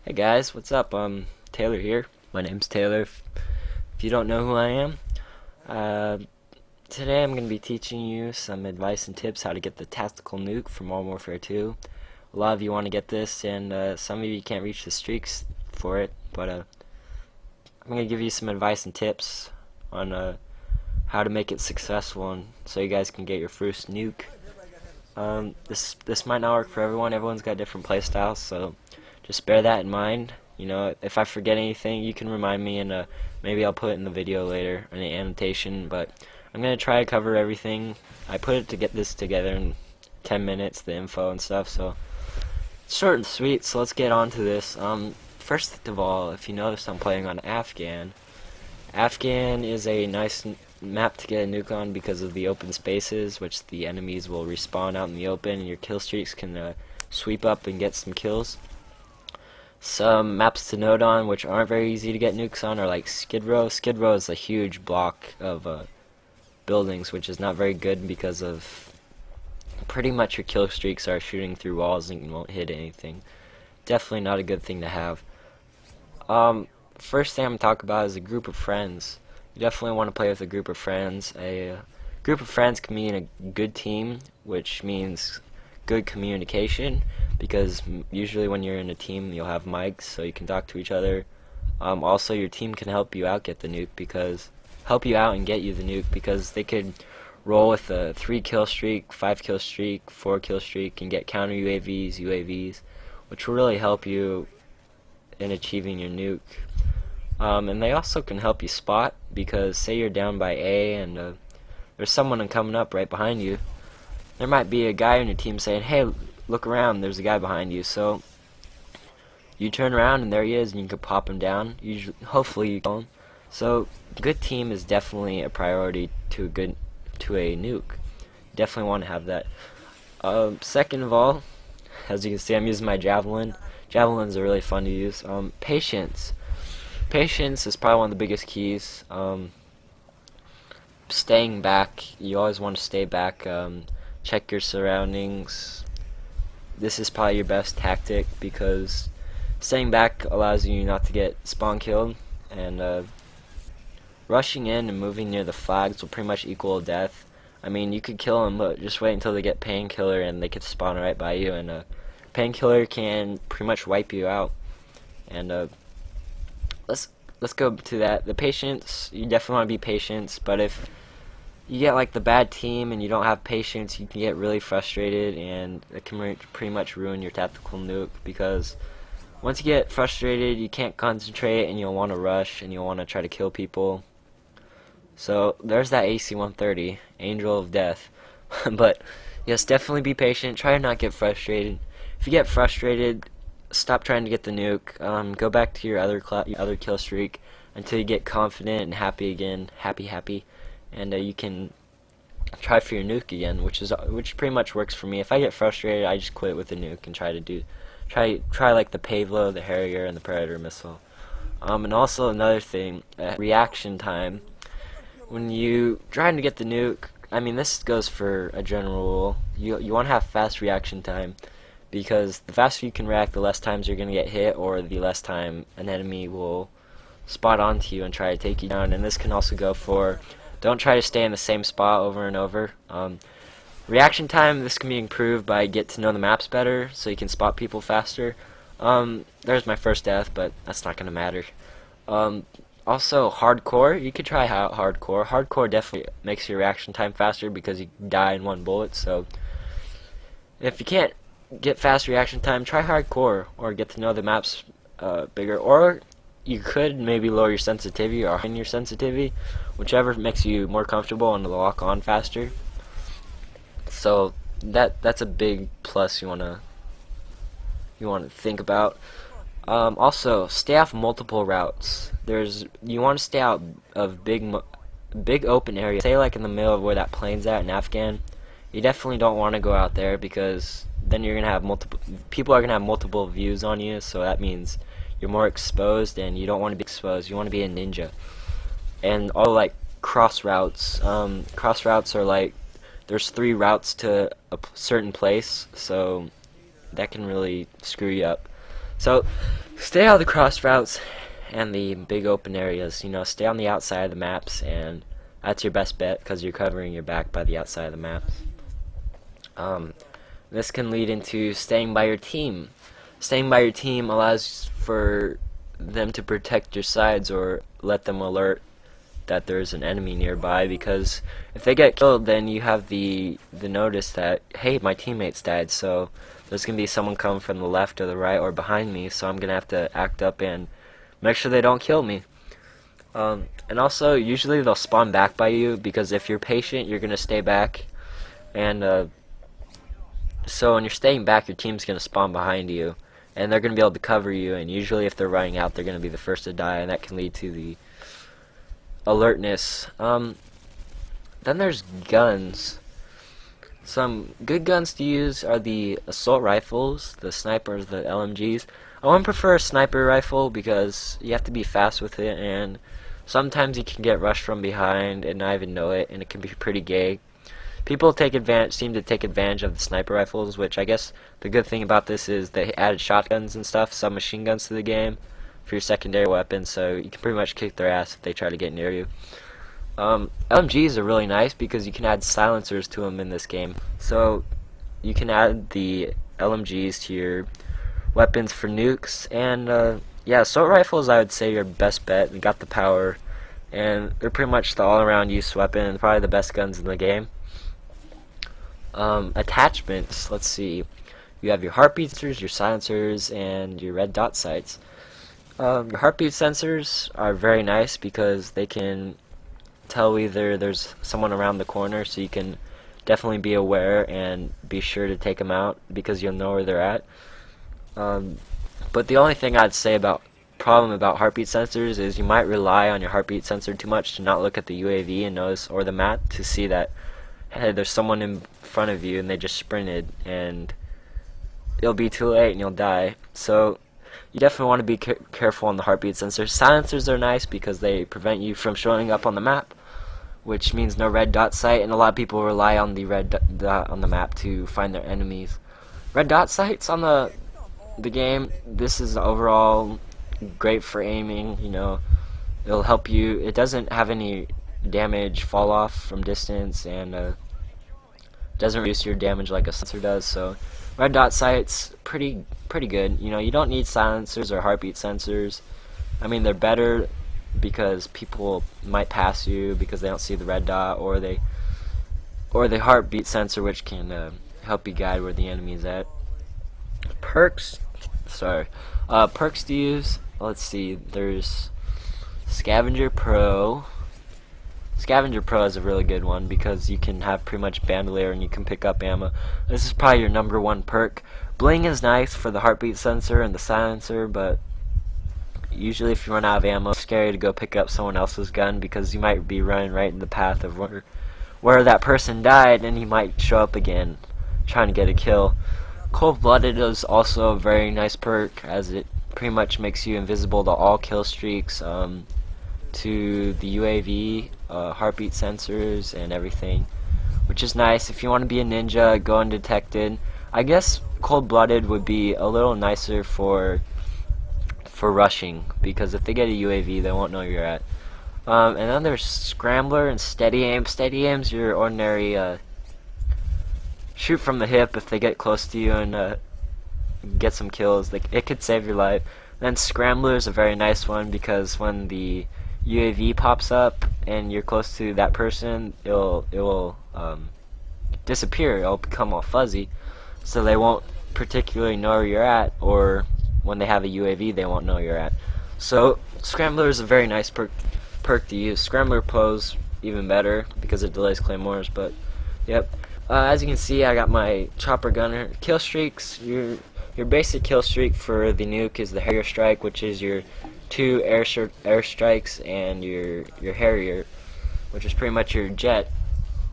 Hey guys, what's up? Taylor here. My name's Taylor. If you don't know who I am, uh, today I'm going to be teaching you some advice and tips how to get the tactical nuke from Modern Warfare 2. A lot of you want to get this, and some of you can't reach the streaks for it, but I'm going to give you some advice and tips on how to make it successful, and so you guys can get your first nuke. This might not work for everyone. Everyone's got different playstyles, so just bear that in mind. You know, if I forget anything, you can remind me, and maybe I'll put it in the video later in the annotation. But I'm gonna try to cover everything. I put it to get this together in 10 minutes, the info and stuff. So it's short and sweet. So let's get on to this. First of all, if you notice, I'm playing on Afghan. Afghan is a nice map to get a nuke on because of the open spaces, which the enemies will respawn out in the open, and your kill streaks can sweep up and get some kills. Some maps to note on, which aren't very easy to get nukes on, are like Skid Row. Skid Row is a huge block of buildings, which is not very good because of pretty much your kill streaks are shooting through walls and you won't hit anything. Definitely not a good thing to have. First thing I'm going to talk about is a group of friends. You definitely want to play with a group of friends. A group of friends can mean a good team, which means good communication, because usually when you're in a team you'll have mics so you can talk to each other. Also, your team can help you out and get you the nuke, because they could roll with a 3 kill streak, 5 kill streak, 4 kill streak, and get counter UAVs, which will really help you in achieving your nuke. And they also can help you spot, because say you're down by A and there's someone coming up right behind you. There might be a guy on your team saying, "Hey, look around, there's a guy behind you." So you turn around and there he is, and you can pop him down. Hopefully you kill him. So good team is definitely a priority to a nuke. You definitely want to have that. Second of all, as you can see, I'm using my javelin. Javelins are really fun to use. Patience. Patience is probably one of the biggest keys. Staying back. You always want to stay back. Check your surroundings. This is probably your best tactic, because staying back allows you not to get spawn killed, and rushing in and moving near the flags will pretty much equal death. I mean, you could kill them, but just wait until they get painkiller and they could spawn right by you, and painkiller can pretty much wipe you out. And let's go to that. The patience, you definitely want to be patient, but if you get like the bad team and you don't have patience, you can get really frustrated, and it can pretty much ruin your tactical nuke, because once you get frustrated you can't concentrate and you'll want to rush and you'll want to try to kill people. So there's that AC-130, Angel of Death. But yes, definitely be patient, try to not get frustrated. If you get frustrated, stop trying to get the nuke. Go back to your other kill streak until you get confident and happy again, happy, and you can try for your nuke again, which pretty much works for me. If I get frustrated, I just quit with the nuke and try like the Pavlo, the Harrier, and the Predator missile. And also another thing, reaction time. When you trying to get the nuke, I mean, this goes for a general rule. You want to have fast reaction time, because the faster you can react, the less times you're gonna get hit, or the less time an enemy will spot onto you and try to take you down. And this can also go for, don't try to stay in the same spot over and over. Reaction time, this can be improved by get to know the maps better, so you can spot people faster. There's my first death, but that's not gonna matter. Also, hardcore, you could try out hardcore. Hardcore definitely makes your reaction time faster, because you die in 1 bullet. So if you can't get fast reaction time, try hardcore, or get to know the maps bigger, or you could maybe lower your sensitivity or heighten your sensitivity, whichever makes you more comfortable and lock on faster. So that's a big plus you wanna think about. Also, stay off multiple routes. You want to stay out of big open areas. Say like in the middle of where that plane's at in Afghan. You definitely don't want to go out there, because then you're gonna have people are gonna have multiple views on you. So that means you're more exposed, and you don't want to be exposed. You want to be a ninja. And all like cross routes. Cross routes are like, there's 3 routes to a certain place, so that can really screw you up. So stay out of the cross routes and the big open areas. You know, stay on the outside of the maps, and that's your best bet because you're covering your back by the outside of the maps. This can lead into staying by your team. Staying by your team allows for them to protect your sides or let them alert that there's an enemy nearby, because if they get killed, then you have the notice that, hey, my teammates died, so there's gonna be someone coming from the left or the right or behind me, so I'm gonna have to act up and make sure they don't kill me. And also, usually they'll spawn back by you, because if you're patient, you're gonna stay back, and so when you're staying back, your team's gonna spawn behind you, and they're gonna be able to cover you, and usually if they're running out, they're gonna be the first to die, and that can lead to the alertness. Then there's guns. Some good guns to use are the assault rifles, the snipers, the LMGs. I would prefer a sniper rifle because you have to be fast with it, and sometimes you can get rushed from behind and not even know it, and it can be pretty gay. People seem to take advantage of the sniper rifles, which I guess the good thing about this is they added shotguns and stuff, submachine guns to the game for your secondary weapon, so you can pretty much kick their ass if they try to get near you. LMGs are really nice because you can add silencers to them in this game. So you can add the LMGs to your weapons for nukes, and yeah, assault rifles I would say your best bet. They got the power, and they're pretty much the all-around use weapon, and probably the best guns in the game. Attachments, let's see. You have your heartbeat sensors, your silencers, and your red dot sights. Your heartbeat sensors are very nice because they can tell whether there's someone around the corner, so you can definitely be aware and be sure to take them out because you'll know where they're at. But the only thing I'd say about heartbeat sensors is you might rely on your heartbeat sensor too much to not look at the UAV and notice, or the map, to see that, hey, there's someone in front of you and they just sprinted, and it'll be too late and you'll die. So you definitely want to be careful on the heartbeat sensors. Silencers are nice because they prevent you from showing up on the map, which means no red dot sight, and a lot of people rely on the red dot on the map to find their enemies. Red dot sights on the game, this is overall great for aiming. You know, it'll help you. It doesn't have any damage fall off from distance, and doesn't reduce your damage like a sensor does. So red dot sights pretty good. You know, you don't need silencers or heartbeat sensors. I mean, they're better because people might pass you because they don't see the red dot, or the heartbeat sensor, which can help you guide where the enemy is at. Perks to use. Let's see. There's Scavenger Pro. Scavenger Pro is a really good one because you can have pretty much bandolier and you can pick up ammo. This is probably your #1 perk. Bling is nice for the heartbeat sensor and the silencer, but usually if you run out of ammo, it's scary to go pick up someone else's gun because you might be running right in the path of where that person died, and he might show up again trying to get a kill. Cold-blooded is also a very nice perk, as it pretty much makes you invisible to all kill streaks, to the UAV, heartbeat sensors, and everything, which is nice. If you want to be a ninja, go undetected. I guess cold-blooded would be a little nicer for rushing, because if they get a UAV, they won't know you're at. And then there's Scrambler and Steady Aim. Steady Aim's your ordinary shoot from the hip if they get close to you and get some kills. It could save your life. Then Scrambler is a very nice one because when the UAV pops up and you're close to that person, it will disappear. It'll become all fuzzy, so they won't particularly know where you're at, or when they have a UAV, they won't know you're at. So Scrambler is a very nice perk to use. Scrambler Pro's even better because it delays claymores, but yep. As you can see, I got my chopper gunner. Kill streaks, your basic kill streak for the nuke is the Harrier strike, which is your 2 air strikes and your Harrier, which is pretty much your jet,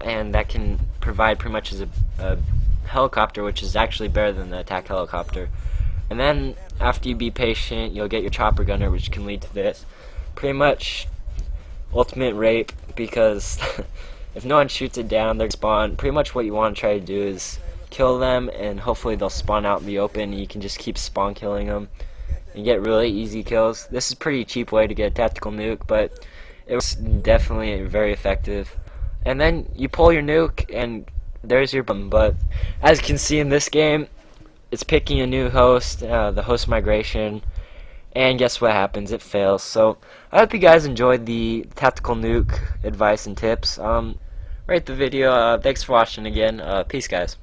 and that can provide pretty much as a helicopter, which is actually better than the attack helicopter. And then after you be patient, you'll get your chopper gunner, which can lead to this. Pretty much ultimate rape, because if no one shoots it down, they're spawn. Pretty much what you want to try to do is kill them, and hopefully they'll spawn out in the open, and you can just keep spawn killing them. and get really easy kills. This is a pretty cheap way to get a tactical nuke, but it was definitely very effective. And then you pull your nuke, and there's your bum. But as you can see in this game, it's picking a new host, the host migration, and guess what happens? It fails. So I hope you guys enjoyed the tactical nuke advice and tips. Rate the video. Thanks for watching again. Peace, guys.